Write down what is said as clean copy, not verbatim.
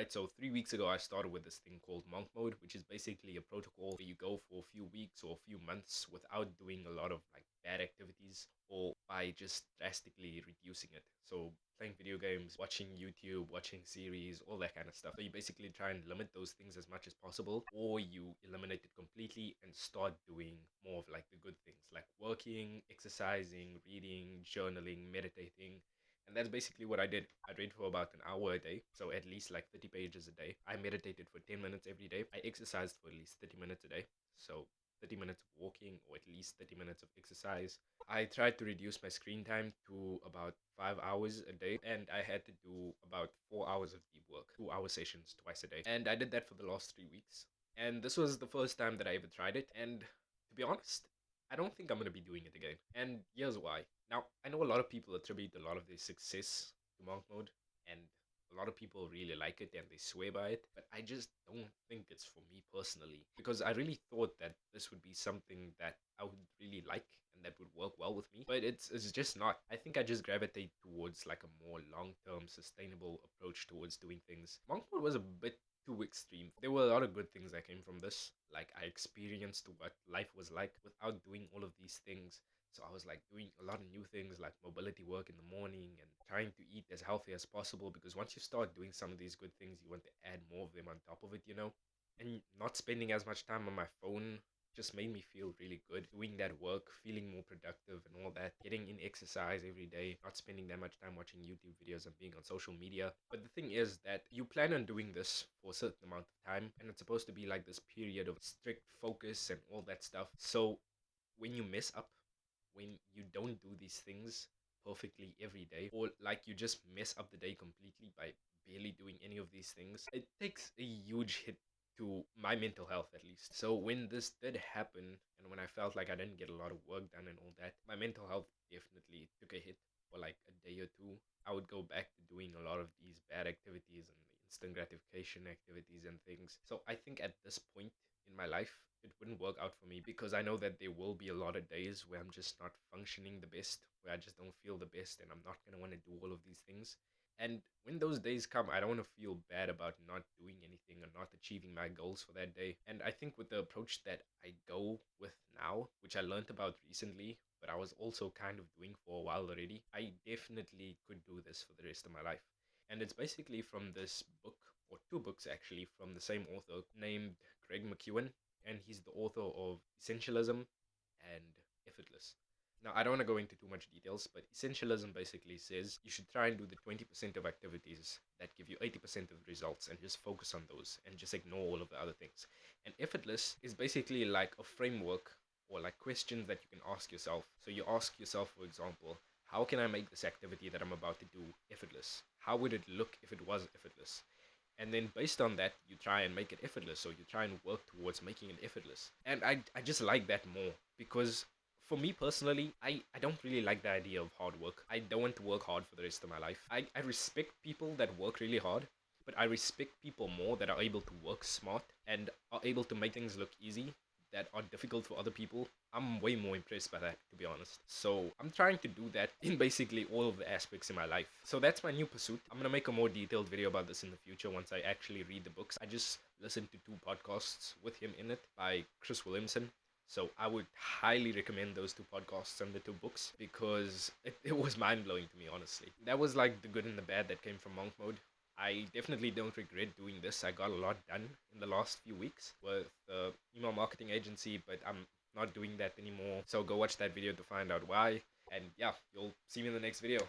Alright, so 3 weeks ago I started with this thing called monk mode, which is basically a protocol where you go for a few weeks or a few months without doing a lot of like bad activities or by just drastically reducing it. So playing video games, watching YouTube, watching series, all that kind of stuff. So you basically try and limit those things as much as possible, or you eliminate it completely and start doing more of like the good things like working, exercising, reading, journaling, meditating, and that's basically what I did. I read for about an hour a day, so at least like 30 pages a day. I meditated for 10 minutes every day. I exercised for at least 30 minutes a day, so 30 minutes of walking or at least 30 minutes of exercise. I tried to reduce my screen time to about 5 hours a day, and I had to do about 4 hours of deep work, 2 hour sessions twice a day. And I did that for the last 3 weeks. And this was the first time that I ever tried it. And to be honest, I don't think I'm going to be doing it again. And here's why. Now, I know a lot of people attribute a lot of their success to monk mode, and a lot of people really like it and they swear by it, but I just don't think it's for me personally because I really thought that this would be something that I would really like and that would work well with me, but it's just not. I think I just gravitate towards like a more long-term sustainable approach towards doing things. Monk mode was a bit too extreme. There were a lot of good things that came from this. Like I experienced what life was like without doing all of these things. So I was like doing a lot of new things like mobility work in the morning and trying to eat as healthy as possible because once you start doing some of these good things, you want to add more of them on top of it. And not spending as much time on my phone just made me feel really good doing that work, feeling more productive and all that, getting in exercise every day, not spending that much time watching YouTube videos and being on social media. But the thing is that you plan on doing this for a certain amount of time, and it's supposed to be like this period of strict focus and all that stuff. So when you mess up, when you don't do these things perfectly every day, or like you just mess up the day completely by barely doing any of these things, it takes a huge hit to my mental health at least. So when this did happen, and when I felt like I didn't get a lot of work done and all that, my mental health definitely took a hit for like a day or two. I would go back to doing a lot of these bad activities and instant gratification activities and things. So I think at this point in my life, it wouldn't work out for me because I know that there will be a lot of days where I'm just not functioning the best, where I just don't feel the best, and I'm not going to want to do all of these things. And when those days come, I don't want to feel bad about not doing anything or not achieving my goals for that day. And I think with the approach that I go with now, which I learned about recently, but I was also kind of doing for a while already, I definitely could do this for the rest of my life. And it's basically from this book, or two books actually, from the same author named Greg McKeown, and he's the author of Essentialism and Effortless. Now, I don't want to go into too much details, but Essentialism basically says you should try and do the 20% of activities that give you 80% of the results and just focus on those and just ignore all of the other things. And Effortless is basically like a framework or like questions that you can ask yourself. So you ask yourself, for example, how can I make this activity that I'm about to do effortless? How would it look if it was effortless? And then based on that you try and make it effortless, so you try and work towards making it effortless. And I just like that more because for me personally, I don't really like the idea of hard work. I don't want to work hard for the rest of my life. I respect people that work really hard, but I respect people more that are able to work smart and are able to make things look easy that are difficult for other people. I'm way more impressed by that, to be honest. So I'm trying to do that in basically all of the aspects in my life. So that's my new pursuit. I'm gonna make a more detailed video about this in the future once I actually read the books. I just listened to two podcasts with him in it by Chris Williamson. So I would highly recommend those two podcasts and the two books because it was mind blowing to me, honestly. That was like the good and the bad that came from Monk Mode. I definitely don't regret doing this. I got a lot done in the last few weeks with the email marketing agency, but I'm not doing that anymore. So go watch that video to find out why. And yeah, you'll see me in the next video.